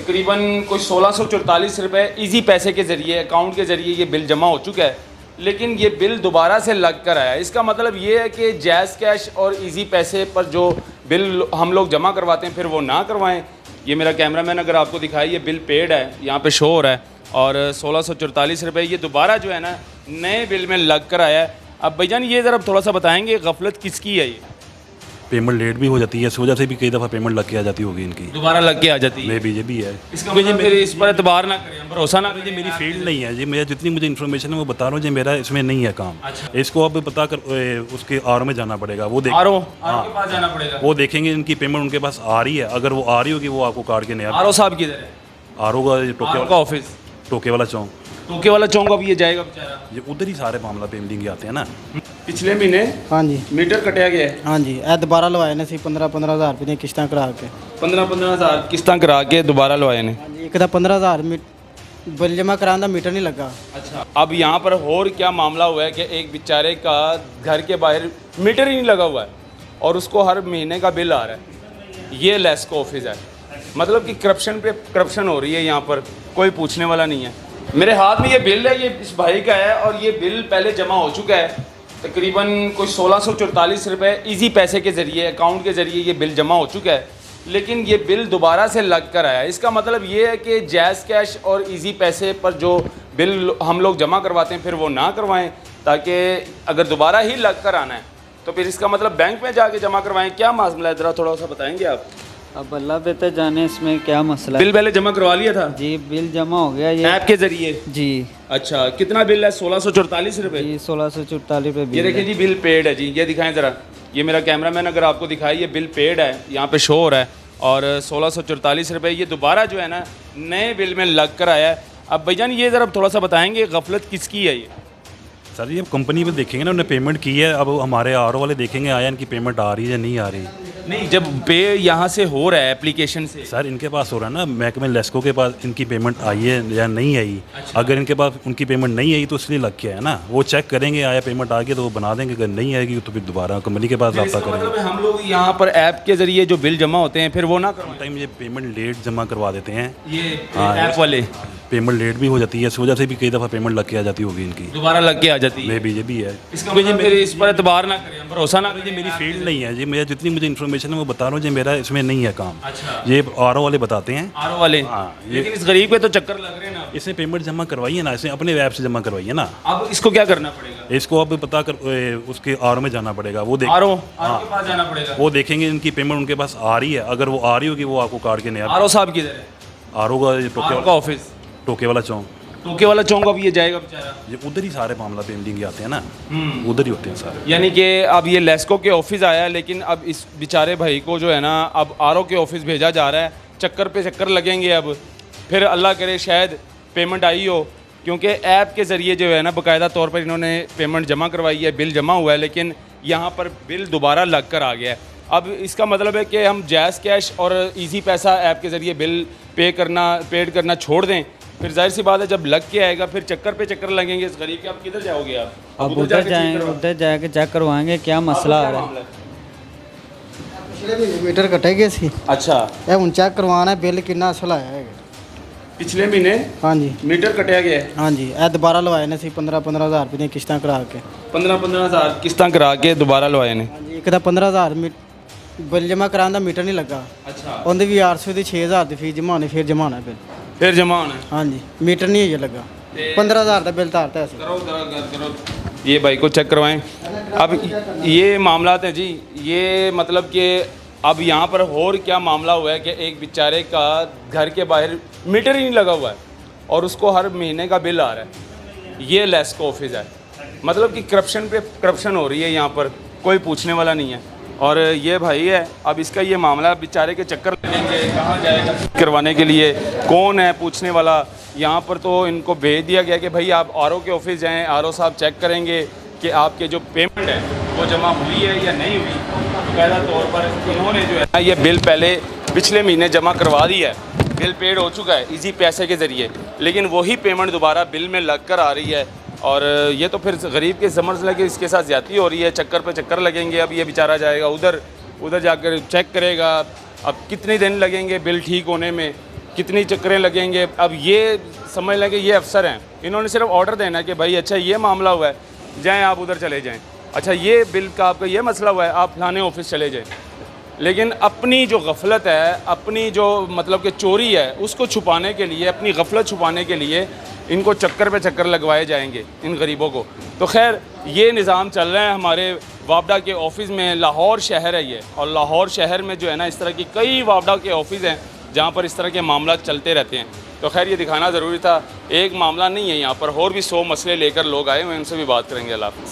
तकरीबन कोई 1644 रुपये ईजी पैसे के ज़रिए अकाउंट के ज़रिए ये बिल जमा हो चुका है, लेकिन ये बिल दोबारा से लग कर आया। इसका मतलब ये है कि जैज़ कैश और ईजी पैसे पर जो बिल हम लोग जमा करवाते हैं फिर वो ना करवाएं। ये मेरा कैमरामैन अगर आपको दिखाए, ये बिल पेड है, यहाँ पे शो हो रहा है, और 1644 रुपये ये दोबारा जो है ना नए बिल में लग कर आया है। अब भाईजान ये ज़रा थोड़ा सा बताएंगे गफलत किसकी है? ये पेमेंट लेट भी हो जाती है, इस वजह से भी कई दफ़ा पेमेंट लग के आ जाती होगी इनकी, दोबारा लग के आ जाती है। मे भी ये भी है। इसका मतलब फिर इस पर एतबार ना करें, भरोसा ना करें। मेरी फील्ड नहीं है जी, मैं जितनी मुझे इन्फॉर्मेशन है वो बता रहा हूँ जी, मेरा इसमें नहीं है काम। अच्छा। इसको अब पता कर उसके आर में जाना पड़ेगा, वो आरओ के पास जाना पड़ेगा, वो देखेंगे इनकी पेमेंट उनके पास आ रही है। अगर वो आ रही होगी वो आपको काट के नया आरओ साहब किधर है? आर का आरओ का ऑफिस टोके वाला चौक, टोके वाला चौंक अब ये जाएगा बेचारा, ये उधर ही सारे मामला पेंडिंग के आते हैं ना। पिछले महीने हाँ जी मीटर कटिया गया है। हाँ जी ਇਹ ਦੁਬਾਰਾ ਲਵਾਏ ਨੇ ਸੀ 15 ਹਜ਼ਾਰ ਰੁਪਏ ਦੀਆਂ ਕਿਸ਼ਤਾਂ ਕਰਾ ਕੇ 15,000 किस्तां करा के दोबारा लवाए ने। हाँ जी एक ਦਾ 15000 बिल जमा कराने का मीटर नहीं लगा। अच्छा, अब यहाँ पर और क्या मामला हुआ है कि एक बेचारे का घर के बाहर मीटर ही नहीं लगा हुआ है और उसको हर महीने का बिल आ रहा है। ये लेस्को ऑफिस है, मतलब कि करप्शन पे करप्शन हो रही है यहाँ पर, कोई पूछने वाला नहीं है। मेरे हाथ में ये बिल है, ये इस भाई का है और ये बिल पहले जमा हो चुका है। तकरीबन कोई 1644 रुपये ईजी पैसे के ज़रिए अकाउंट के ज़रिए ये बिल जमा हो चुका है, लेकिन ये बिल दोबारा से लग कर आया। इसका मतलब ये है कि जैज़ कैश और ईजी पैसे पर जो बिल हम लोग जमा करवाते हैं फिर वो ना करवाएं, ताकि अगर दोबारा ही लग कर आना है तो फिर इसका मतलब बैंक में जाके जमा करवाएं। क्या मामला है, ज़रा थोड़ा सा बताएंगे आप? अब अल्लाह बेहतर जाने इसमें क्या मसला है। बिल पहले जमा करवा लिया था जी, बिल जमा हो गया ये ऐप के ज़रिए। जी अच्छा, कितना बिल है? 1644 रुपये। जी 1644 रुपये ये बिल देखिए है। जी, बिल पेड है जी, ये दिखाएं ज़रा। ये मेरा कैमरामैन अगर आपको दिखाए, ये बिल पेड है, यहाँ पे शो हो रहा है, और 1644 रुपये ये दोबारा जो है ना नए बिल में लग कर आया है। अब भाईजान ये ज़रा थोड़ा सा बताएंगे गफलत किसकी है? ये सर ये कंपनी पे देखेंगे ना, उन्होंने पेमेंट की है, अब हमारे आर वाले देखेंगे आया इनकी पेमेंट आ रही है या नहीं आ रही। नहीं, जब पे यहाँ से हो रहा है एप्लीकेशन से, सर इनके पास हो रहा है ना, महकमे लेस्को के पास इनकी पेमेंट आई है या नहीं आई। अच्छा। अगर इनके पास उनकी पेमेंट नहीं आई तो इसलिए लग के है ना, वो चेक करेंगे आया पेमेंट आ गई तो वो बना देंगे, अगर नहीं आएगी तो फिर दोबारा कंपनी के पास फिर रब्ता इसका करेंगे। मतलब है हम लोग यहाँ पर ऐप के ज़रिए जो बिल जमा होते हैं फिर वो ना करवाएं। टाइम ये पेमेंट लेट जमा करवा देते हैं, ये हाँ, ऐप वाले पेमेंट लेट भी हो जाती है, इस वजह से भी कई दफ़ा पेमेंट लग के आ जाती होगी इनकी, दोबारा लग के आ जाती है। मे भी ये भी है। इसका मतलब फिर इस पर एतबार ना करें, भरोसा ना करें। मेरी फील्ड नहीं है जी, मैं जितनी मुझे इन्फॉर्मेशन है वो बता रहा हूँ जी, मेरा इसमें नहीं है काम। अच्छा, ये आर वाले बताते हैं। आरओ वाले। हाँ, लेकिन इस गरीब पे तो चक्कर लग रहे हैं ना। इसने पेमेंट जमा करवाई है ना, इसने अपने ऐप से जमा करवाई है ना, अब इसको क्या करना पड़ेगा? इसको अब पता कर उसके आर में जाना पड़ेगा, वो देख आरओ के पास जाना पड़ेगा, वो देखेंगे इनकी पेमेंट उनके पास आ रही है। अगर वो आ रही होगी वो आपको काट के नया आरओ साहब किधर है? आर का आरओ का ऑफिस टोके वाला चौक, टोके वाला चौंक अब ये जाएगा बेचारा, ये उधर ही सारे मामला पेंडिंग के आते हैं ना, उधर ही होते हैं सारे। यानी कि अब ये लेस्को के ऑफिस आया है, लेकिन अब इस बेचारे भाई को जो है ना अब आरओ के ऑफिस भेजा जा रहा है। चक्कर पे चक्कर लगेंगे, अब फिर अल्लाह करे शायद पेमेंट आई हो, क्योंकि ऐप के ज़रिए जो है ना बाकायदा तौर पर इन्होंने पेमेंट जमा करवाई है, बिल जमा हुआ है, लेकिन यहाँ पर बिल दोबारा लग कर आ गया है। अब इसका मतलब है कि हम जैज़ कैश और ईजी पैसा ऐप के ज़रिए बिल पेड करना छोड़ दें, फिर जाहिर सी बात है जब लग के आएगा फिर चक्कर पे चक्कर लगेंगे इस गरीब के। आप किधर जाओगे? आप अब उधर जाएंगे, उधर जाके चेक करवाएंगे क्या मसला आ रहा है। पिछले महीने मीटर कटे गए सी, अच्छा, ਇਹ ਹੁਣ ਚੈੱਕ ਕਰਵਾਉਣਾ ਬਿੱਲ ਕਿੰਨਾ ਅਸਲ ਆਇਆ ਹੈ। पिछले महीने हाँ जी मीटर कटिया गया है। हाँ जी ਇਹ ਦੁਬਾਰਾ ਲਵਾਏ ਨੇ ਸੀ 15 ਹਜ਼ਾਰ ਰੁਪਏ ਦੀਆਂ ਕਿਸ਼ਤਾਂ ਕਰਾ ਕੇ 15,000 किस्तां करा के दोबारा लवाए ने। हाँ जी एक ਦਾ 15000 ਬਿੱਲ ਜਮਾ ਕਰਾਉਣ ਦਾ ਮੀਟਰ ਨਹੀਂ ਲੱਗਾ, अच्छा, ਉਹਦੇ ਵੀ 800 ਦੀ 6000 ਦੀ ਫੀਸ ਜਮਾ ਹੋਣੀ, ਫਿਰ ਜਮਾ ਹੋਣਾ ਬਿੱਲ। फिर जमा होना है। हाँ जी मीटर नहीं है ये लगा, 15000 का बिल तारता है। करो ये भाई को चेक करवाएं। अब ये मामला है जी, ये मतलब कि अब यहाँ पर और क्या मामला हुआ है कि एक बेचारे का घर के बाहर मीटर ही नहीं लगा हुआ है और उसको हर महीने का बिल आ रहा है। ये लेस्को ऑफिस है, मतलब कि करप्शन पे करप्शन हो रही है यहाँ पर, कोई पूछने वाला नहीं है। और ये भाई है, अब इसका ये मामला बेचारे के चक्कर लगेंगे, कहाँ जाएगा करवाने के लिए, कौन है पूछने वाला। यहाँ पर तो इनको भेज दिया गया कि भाई आप आरओ के ऑफिस जाएं, आरओ साहब चेक करेंगे कि आपके जो पेमेंट है वो जमा हुई है या नहीं हुई। पहला तौर पर इन्होंने जो है ये बिल पहले पिछले महीने जमा करवा दिया है, बिल पेड हो चुका है इजी पैसे के ज़रिए, लेकिन वही पेमेंट दोबारा बिल में लग कर आ रही है। और ये तो फिर गरीब के समझ लगे इसके साथ ज़्यादती हो रही है, चक्कर पे चक्कर लगेंगे। अब ये बेचारा जाएगा उधर जाकर चेक करेगा, अब कितने दिन लगेंगे बिल ठीक होने में। कितनी चक्करें लगेंगे। अब ये समझ लें कि ये अफसर हैं, इन्होंने सिर्फ ऑर्डर देना है कि भाई अच्छा ये मामला हुआ है, जाएँ आप उधर चले जाएँ, अच्छा ये बिल का आपका ये मसला हुआ है, आप फलाने ऑफिस चले जाएँ। लेकिन अपनी जो गफलत है, अपनी जो मतलब कि चोरी है, उसको छुपाने के लिए, अपनी गफलत छुपाने के लिए इनको चक्कर पे चक्कर लगवाए जाएंगे इन गरीबों को। तो खैर ये निज़ाम चल रहा है हमारे वापडा के ऑफ़िस में। लाहौर शहर है ये, और लाहौर शहर में जो है ना इस तरह की कई वापडा के ऑफ़िस हैं जहाँ पर इस तरह के मामला चलते रहते हैं। तो खैर ये दिखाना ज़रूरी था, एक मामला नहीं है यहाँ पर, और भी 100 मसले लेकर लोग आए हुए हैं, उनसे भी बात करेंगे। अल्लाह हाफ़िज़।